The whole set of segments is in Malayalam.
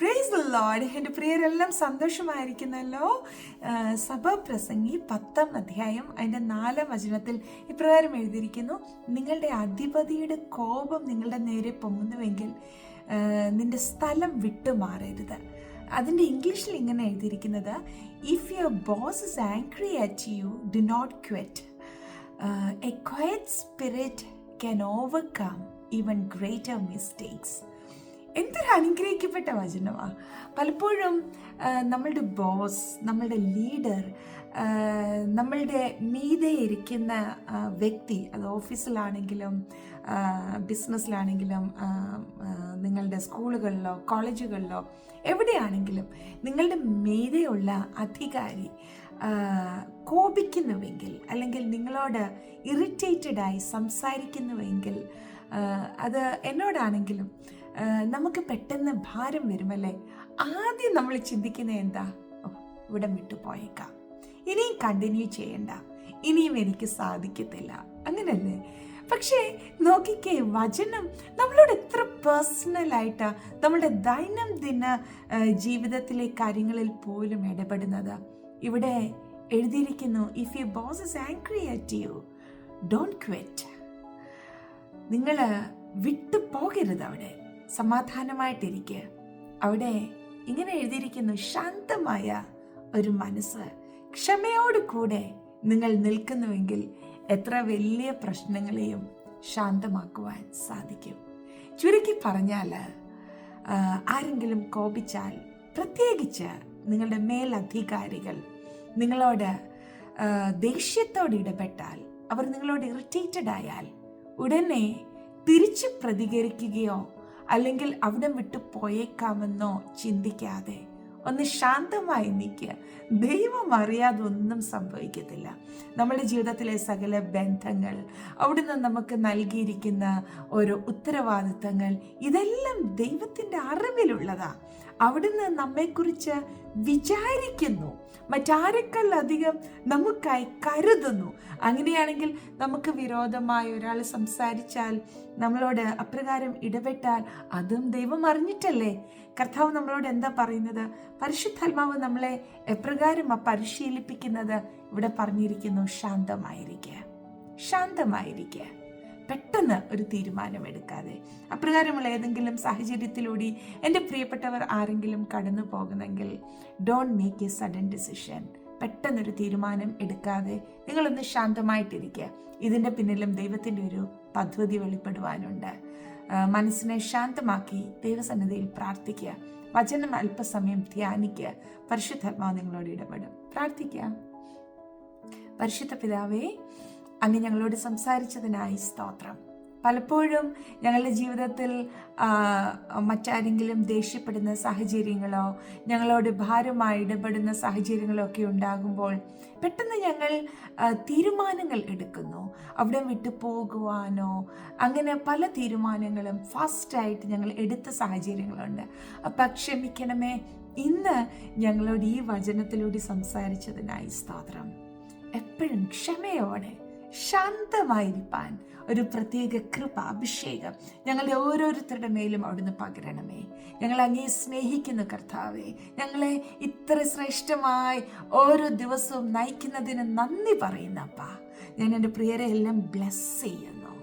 Praise the Lord. എൻ്റെ പ്രിയരെല്ലാം സന്തോഷമായിരിക്കുന്നല്ലോ. സഭാപ്രസംഗി 10-ാം അധ്യായം അതിൻ്റെ 4-ാം വചനത്തിൽ ഇപ്രകാരം എഴുതിയിരിക്കുന്നു: നിങ്ങളുടെ അധിപതിയുടെ കോപം നിങ്ങളുടെ നേരെ പൊങ്ങുന്നുവെങ്കിൽ നിന്റെ സ്ഥലം വിട്ടുമാറരുത്. അതിൻ്റെ ഇംഗ്ലീഷിൽ ഇങ്ങനെ എഴുതിയിരിക്കുന്നത്: if your boss is angry at you, do not quit. A quiet spirit can overcome even greater mistakes. എന്തൊരു അനുഗ്രഹിക്കപ്പെട്ട വചനമാണ്. പലപ്പോഴും നമ്മളുടെ ബോസ്, നമ്മളുടെ ലീഡർ, നമ്മളുടെ മീതെ ഇരിക്കുന്ന വ്യക്തി, അത് ഓഫീസിലാണെങ്കിലും ബിസിനസ്സിലാണെങ്കിലും നിങ്ങളുടെ സ്കൂളുകളിലോ കോളേജുകളിലോ എവിടെയാണെങ്കിലും നിങ്ങളുടെ മീതെയുള്ള അധികാരി കോപിക്കുന്നുവെങ്കിൽ, അല്ലെങ്കിൽ നിങ്ങളോട് ഇറിറ്റേറ്റഡായി സംസാരിക്കുന്നുവെങ്കിൽ, അത് എന്നോടാണെങ്കിലും നമുക്ക് പെട്ടെന്ന് ഭാരം വരുമല്ലേ. ആദ്യം നമ്മൾ ചിന്തിക്കുന്നത് എന്താ? ഇവിടെ വിട്ടുപോയേക്കാം, ഇനിയും കണ്ടിന്യൂ ചെയ്യണ്ട, ഇനിയും എനിക്ക് സാധിക്കത്തില്ല, അങ്ങനല്ലേ? പക്ഷേ നോക്കിക്കേ, വചനം നമ്മളോട് എത്ര പേഴ്സണലായിട്ടാ നമ്മളുടെ ദൈനംദിന ജീവിതത്തിലെ കാര്യങ്ങളിൽ പോലും ഇടപെടുന്നത്. ഇവിടെ എഴുതിയിരിക്കുന്നു: if your boss is angry at you, don't quit. നിങ്ങൾ വിട്ടു പോകരുത്, അവിടെ സമാധാനമായിട്ടിരിക്കുക. അവിടെ ഇങ്ങനെ എഴുതിയിരിക്കുന്നു: ശാന്തമായ ഒരു മനസ്സ്, ക്ഷമയോട് കൂടെ നിങ്ങൾ നിൽക്കുന്നുവെങ്കിൽ എത്ര വലിയ പ്രശ്നങ്ങളെയും ശാന്തമാക്കുവാൻ സാധിക്കും. ചുരുക്കി പറഞ്ഞാൽ, ആരെങ്കിലും കോപിച്ചാൽ, പ്രത്യേകിച്ച് നിങ്ങളുടെ മേലധികാരികൾ നിങ്ങളോട് ദേഷ്യത്തോട് ഇടപെട്ടാൽ, അവർ നിങ്ങളോട് ഇറിറ്റേറ്റഡ് ആയാൽ, ഉടനെ തിരിച്ച് പ്രതികരിക്കുകയോ അല്ലെങ്കിൽ അവിടെ വിട്ടു പോയേക്കാമെന്നോ ചിന്തിക്കാതെ ഒന്ന് ശാന്തമായി നിൽക്കുക. ദൈവം അറിയാതെ ഒന്നും സംഭവിക്കത്തില്ല. നമ്മുടെ ജീവിതത്തിലെ സകല ബന്ധങ്ങൾ, അവിടുന്ന് നമുക്ക് നൽകിയിരിക്കുന്ന ഓരോ ഉത്തരവാദിത്തങ്ങൾ, ഇതെല്ലാം ദൈവത്തിൻ്റെ അറിവിലുള്ളതാണ്. അവിടുന്ന് നമ്മെക്കുറിച്ച് വിചാരിക്കുന്നു, മറ്റാരെക്കാൾ അധികം നമുക്കായി കരുതുന്നു. അങ്ങനെയാണെങ്കിൽ നമുക്ക് വിരോധമായി ഒരാൾ സംസാരിച്ചാൽ, നമ്മളോട് അപ്രകാരം ഇടപെട്ടാൽ, അതും ദൈവം അറിഞ്ഞിട്ടല്ലേ. കർത്താവ് നമ്മളോട് എന്താ പറയുന്നത്? പരിശുദ്ധാത്മാവ് നമ്മളെ എപ്രകാരം പരിശീലിപ്പിക്കുന്നത്? ഇവിടെ പറഞ്ഞിരിക്കുന്നു: ശാന്തമായിരിക്കുക, ശാന്തമായിരിക്കുക. പെട്ടെന്ന് ഒരു തീരുമാനമെടുക്കാതെ. അപ്രകാരമുള്ള ഏതെങ്കിലും സാഹചര്യത്തിലൂടെ എൻ്റെ പ്രിയപ്പെട്ടവർ ആരെങ്കിലും കടന്നു പോകുന്നെങ്കിൽ, don't make a sudden decision. പെട്ടെന്നൊരു തീരുമാനം എടുക്കാതെ നിങ്ങളൊന്ന് ശാന്തമായിട്ടിരിക്കുക. ഇതിൻ്റെ പിന്നിലും ദൈവത്തിൻ്റെ ഒരു പദ്ധതി വെളിപ്പെടുവാനുണ്ട്. മനസ്സിനെ ശാന്തമാക്കി ദൈവസന്നിധിയിൽ പ്രാർത്ഥിക്കുക. വചനം അല്പസമയം ധ്യാനിക്കുക. പരിശുദ്ധാത്മാവ് നിങ്ങളോട് ഇടപെടും. പ്രാർത്ഥിക്കുക. പരിശുദ്ധ പിതാവേ, അങ്ങ് ഞങ്ങളോട് സംസാരിച്ചതിനായി സ്തോത്രം. പലപ്പോഴും ഞങ്ങളുടെ ജീവിതത്തിൽ മറ്റാരെങ്കിലും ദേഷ്യപ്പെടുന്ന സാഹചര്യങ്ങളോ ഞങ്ങളോട് ഭാരമായി ഇടപെടുന്ന സാഹചര്യങ്ങളോ ഒക്കെ ഉണ്ടാകുമ്പോൾ പെട്ടെന്ന് ഞങ്ങൾ തീരുമാനങ്ങൾ എടുക്കുന്നു. അവിടെ വിട്ടു പോകുവാനോ അങ്ങനെ പല തീരുമാനങ്ങളും ഫാസ്റ്റായിട്ട് ഞങ്ങൾ എടുത്ത സാഹചര്യങ്ങളുണ്ട്. അപ്പം ക്ഷമിക്കണമേ. ഇന്ന് ഞങ്ങളോട് ഈ വചനത്തിലൂടെ സംസാരിച്ചതിനായി സ്തോത്രം. എപ്പോഴും ക്ഷമയോടെ ശാന്തമായിരിക്കാൻ ഒരു പ്രത്യേക കൃപ, അഭിഷേകം ഞങ്ങളുടെ ഓരോരുത്തരുടെ മേലും അവിടുന്ന് പകരണമേ. ഞങ്ങൾ അങ്ങേ സ്നേഹിക്കുന്ന കർത്താവേ, ഞങ്ങളെ ഇത്ര ശ്രേഷ്ഠമായി ഓരോ ദിവസവും നയിക്കുന്നതിന് നന്ദി പറയുന്നപ്പ. ഞാൻ എൻ്റെ പ്രിയരെ എല്ലാം ബ്ലെസ് ചെയ്യുന്നു.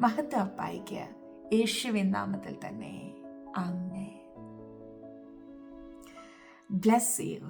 മഹത്വ അപ്പായിക്ക് യേശുവിൻ നാമത്തിൽ തന്നെ ആമേൻ. Bless you.